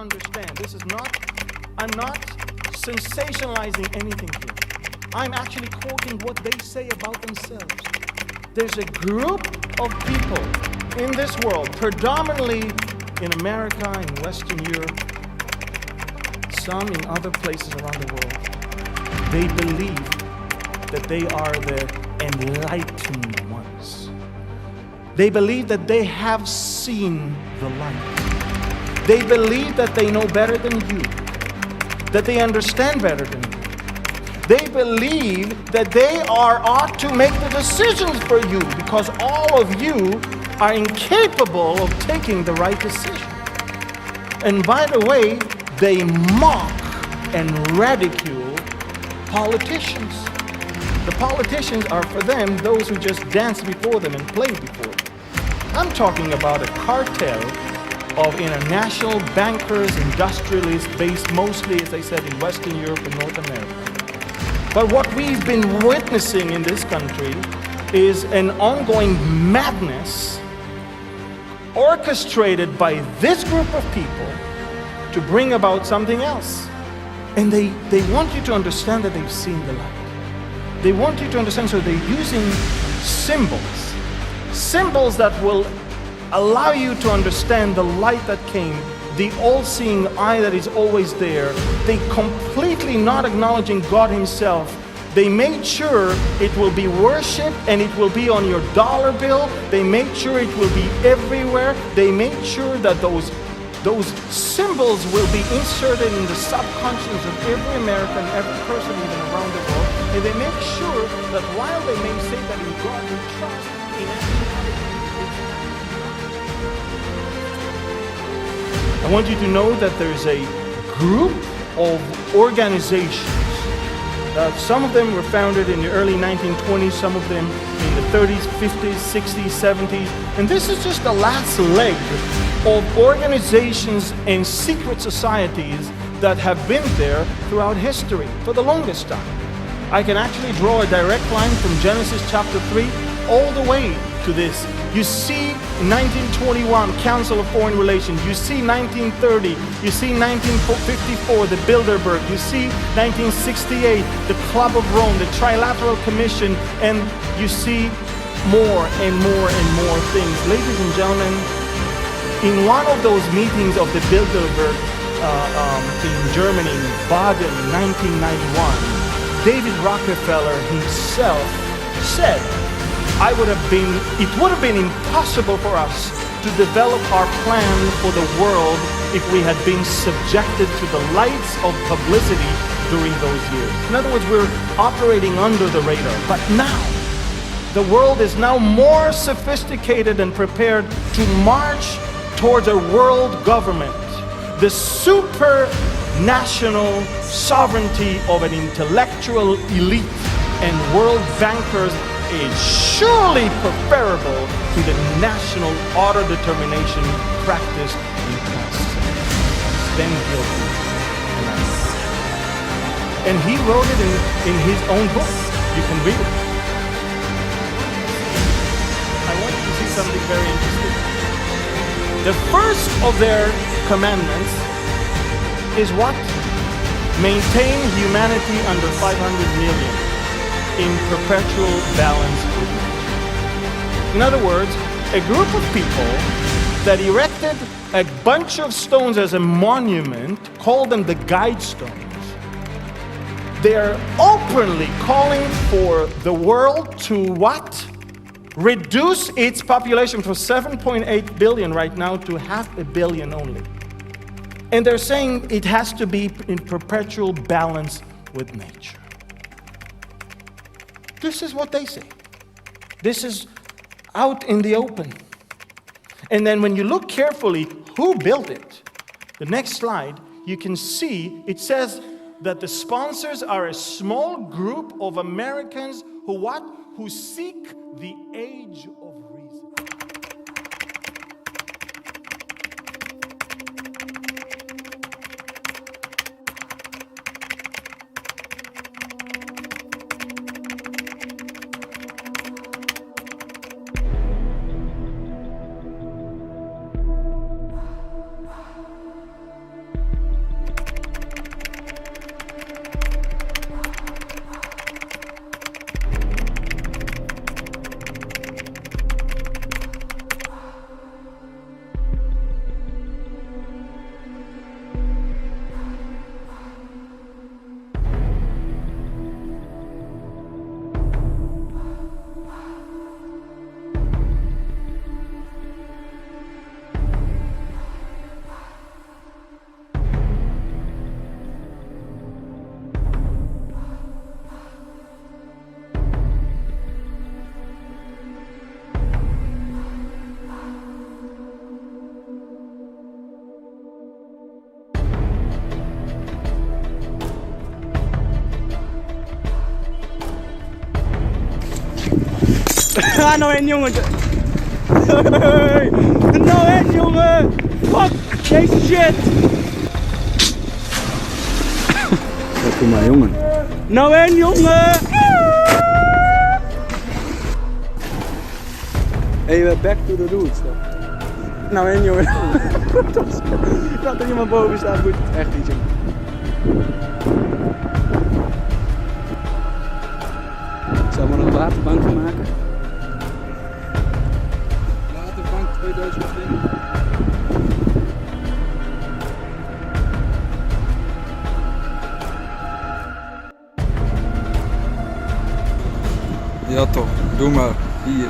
understand. I'm not sensationalizing anything here. I'm actually quoting what they say about themselves. There's a group of people in this world, predominantly in America, in Western Europe, some in other places around the world. They believe that they are the enlightened ones. They believe that they have seen the light. They believe that they know better than you, that they understand better than you. They believe that they ought to make the decisions for you because all of you are incapable of taking the right decision. And by the way, they mock and ridicule politicians. The politicians are for them those who just dance before them and play before them. I'm talking about a cartel of international bankers, industrialists based mostly, as I said, in Western Europe and North America. But what we've been witnessing in this country is an ongoing madness orchestrated by this group of people to bring about something else. And they want you to understand that they've seen the light. They want you to understand, so they're using symbols. Symbols that will allow you to understand the light that came, the all-seeing eye that is always there. They completely not acknowledging God Himself. They made sure it will be worshipped and it will be on your dollar bill. They made sure it will be everywhere. They made sure that those symbols will be inserted in the subconscious of every American, every person even around the world. And they make sure that while they may say that in God we trust, in actuality I want you to know that there's a group of organizations. Some of them were founded in the early 1920s, some of them in the 30s, 50s, 60s, 70s. And this is just the last leg of organizations and secret societies that have been there throughout history for the longest time. I can actually draw a direct line from Genesis chapter 3 all the way to this. You see 1921, Council of Foreign Relations. You see 1930. You see 1954, the Bilderberg. You see 1968, the Club of Rome, the Trilateral Commission. And you see more and more and more things. Ladies and gentlemen, in one of those meetings of the Bilderberg in Germany, in Baden, 1991, David Rockefeller himself said, it would have been impossible for us to develop our plan for the world if we had been subjected to the lights of publicity during those years. In other words, we're operating under the radar. But now, the world is now more sophisticated and prepared to march towards a world government. The supranational sovereignty of an intellectual elite and world bankers is surely preferable to the national autodetermination practiced in the past. Then guilty. And he wrote it in his own book. You can read it. I want you to see something very interesting. The first of their commandments is what? Maintain humanity under 500 million. In perpetual balance with nature. In other words, a group of people that erected a bunch of stones as a monument, called them the guide stones. They are openly calling for the world to what? Reduce its population from 7.8 billion right now to 500 million only. And they're saying it has to be in perpetual balance with nature. This is what they say. This is out in the open. And then when you look carefully, who built it? The next slide, you can see it says that the sponsors are a small group of Americans who what? Who seek the age of reason. Nou en jongen. Nou en jongen. Fuck deze shit. Doe maar jongen. Nou en jongen. Hey, back to the roots. Nou en jongen. Dat er iemand boven staat, moet echt iets jongen. Ik zou maar nog een waterbank van maken. Waterbank 2020. Ja toch, doe maar. Hier.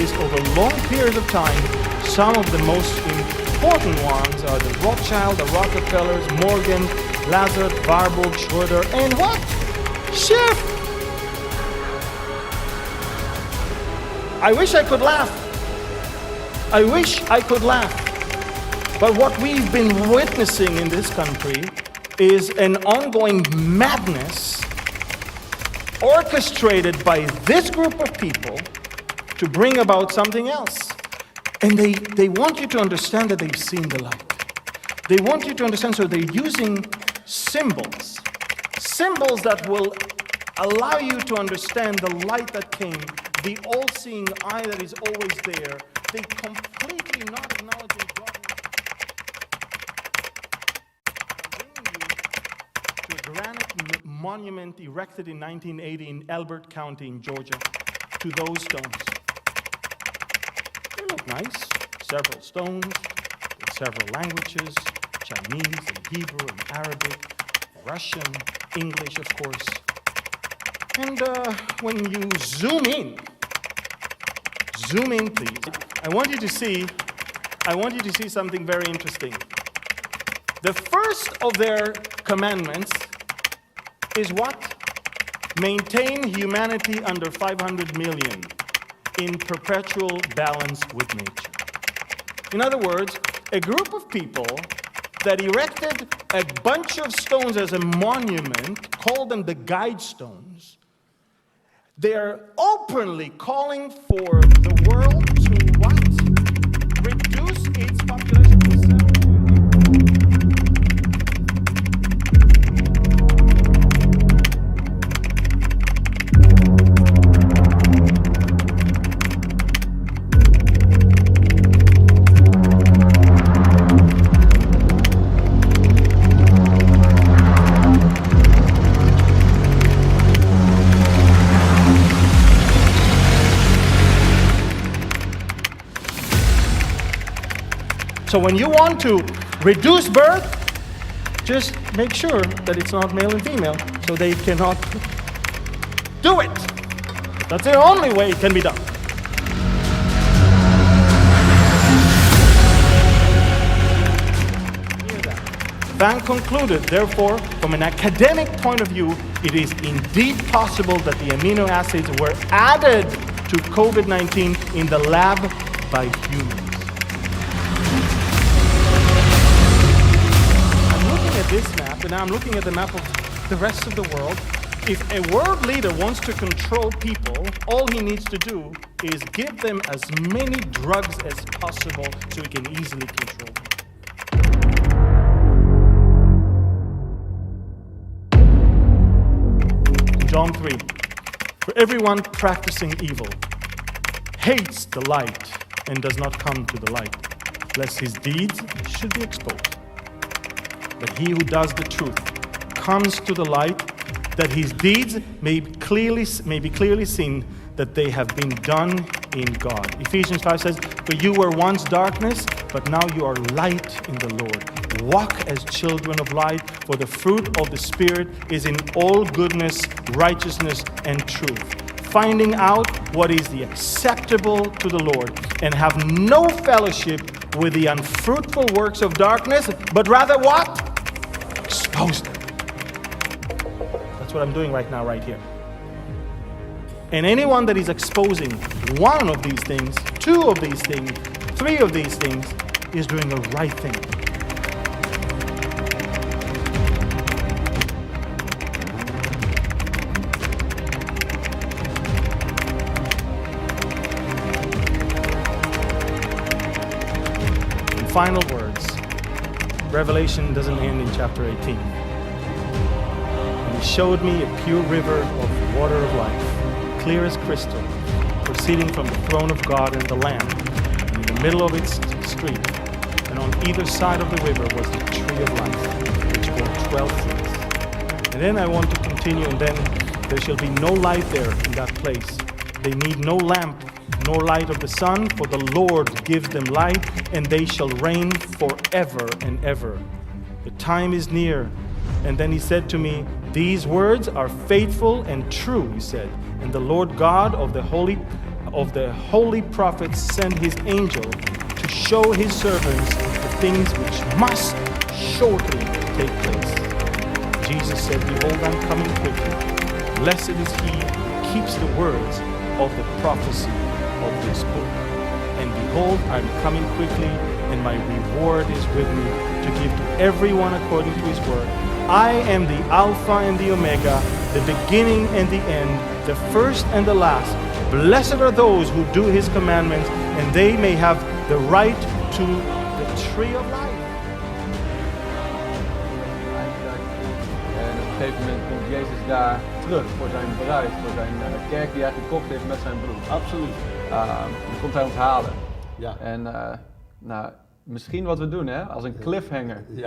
persist over long periods of time. Some of the most important ones are the Rothschild, the Rockefellers, Morgan, Lazard, Warburg, Schroeder, and what? Schiff! I wish I could laugh. I wish I could laugh. But what we've been witnessing in this country is an ongoing madness orchestrated by this group of people to bring about something else. And they want you to understand that they've seen the light. They want you to understand, so they're using symbols. Symbols that will allow you to understand the light that came, the all-seeing eye that is always there. They completely not acknowledging God. To a granite monument erected in 1980 in Elbert County in Georgia, to those stones. They look nice. Several stones in several languages, Chinese and Hebrew and Arabic, Russian, English, of course. And when you zoom in please, I want you to see something very interesting. The first of their commandments is what? Maintain humanity under 500 million in perpetual balance with nature. In other words, a group of people that erected a bunch of stones as a monument, called them the guide stones. They're openly calling for the world to what? Reduce its population to 7. So when you want to reduce birth, just make sure that it's not male and female, so they cannot do it. That's the only way it can be done. Van concluded, therefore, from an academic point of view, it is indeed possible that the amino acids were added to COVID-19 in the lab by humans. This map, and I'm looking at the map of the rest of the world. If a world leader wants to control people, all he needs to do is give them as many drugs as possible so he can easily control them. John 3, for everyone practicing evil hates the light and does not come to the light, lest his deeds should be exposed. But he who does the truth comes to the light, that his deeds may be clearly seen that they have been done in God. Ephesians 5 says, for you were once darkness, but now you are light in the Lord. Walk as children of light, for the fruit of the Spirit is in all goodness, righteousness, and truth. Finding out what is the acceptable to the Lord, and have no fellowship with the unfruitful works of darkness, but rather what? Expose them. That's what I'm doing right now, right here. And anyone that is exposing one of these things, two of these things, three of these things, is doing the right thing. In final words, Revelation doesn't end in chapter 18. And he showed me a pure river of water of life, clear as crystal, proceeding from the throne of God and the Lamb. And in the middle of its street, and on either side of the river, was the tree of life, which bore 12 fruits. And then I want to continue, and then there shall be no light there in that place. They need no lamp, nor light of the sun, for the Lord gives them light, and they shall reign forever and ever. The time is near. And then he said to me, these words are faithful and true, he said. And the Lord God of the holy prophets sent his angel to show his servants the things which must shortly take place. Jesus said, behold, I'm coming quickly. Blessed is he who keeps the words of the prophecy of this book. And behold, I'm coming quickly, and my reward is with me to give to everyone according to his word. I am the Alpha and the Omega, the beginning and the end, the first and the last. Blessed are those who do his commandments, and they may have the right to the tree of life. En op een gegeven moment komt Jezus daar terug voor zijn bruid, voor zijn kerk die hij gekocht heeft met zijn bloed. Absoluut. Dan komt hij ons halen. Ja. En nou, misschien wat we doen, hè, als een cliffhanger. Ja.